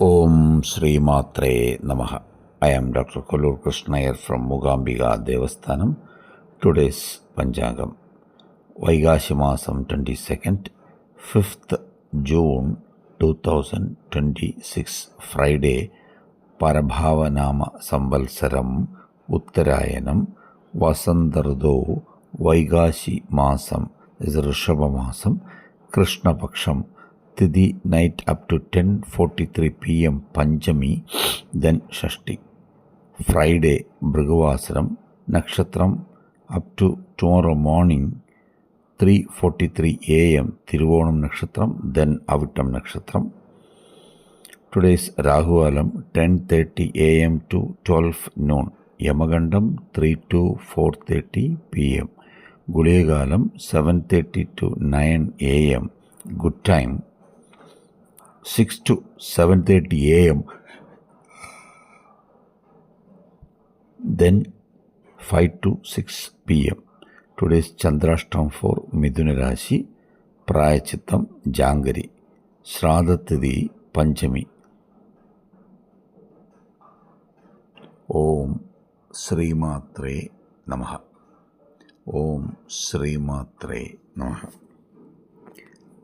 ಓಂ ಶ್ರೀಮಾತ್ರೇ ನಮಃ. I am Dr. Kollur Krishnayar from Mookambika Devasthanam. Today's Panchangam. Vaigashi Masam 22nd, 5th June 2026, Friday, Parabhavanama Samvalsaram, Uttarayanam, Vasantardo, Vaigashi Masam is Rishabha Masam, Krishna Paksham, Tithi night up to 10:43 p.m. Panchami, then Shashti. Friday Bhriguvasaram, Nakshatram up to tomorrow morning 3:43 a.m. Thiruvonam Nakshatram, then Avittam Nakshatram. Today's Rahuvalam 10:30 a.m. to 12 noon. Yamagandam 3 to 4:30 p.m. Gulegalam 7:30 to 9 a.m. Good time 6 to 7:30 a.m. Then 5 to 6 p.m. Today's Chandrashtam for Midhuna Rashi, Prayachittam Jangari, Shradha Panchami. Om Sri Matre Namaha. Om Sri Matre Namaha.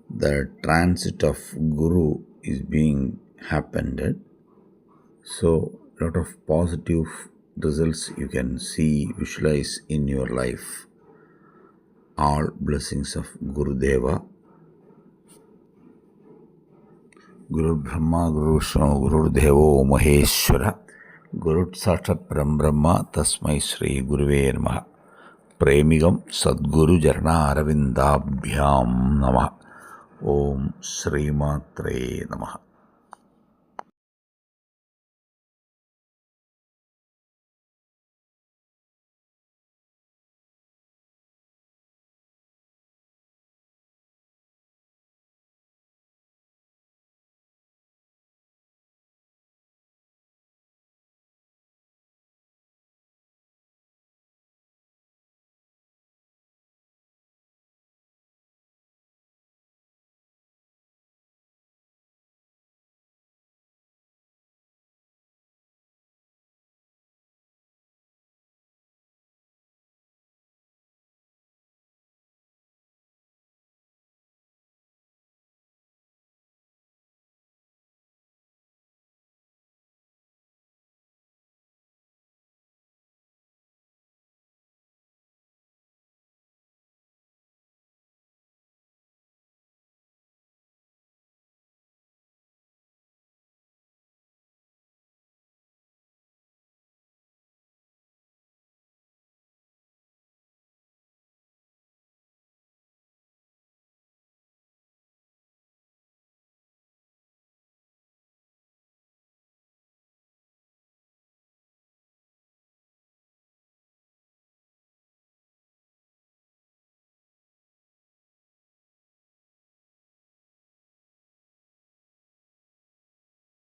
The transit of Guru is being happened, so a lot of positive results you can see, visualize in your life. All blessings of Guru Deva. Guru Brahma, Guru Vishnu, Guru Devo Maheshwara, Guru Sakshat Brahma, Tasmai Shri Guruve Namaha. Premigam Sadguru Jarana Aravindabhyam Namaha. Om Sri Matre Namaha.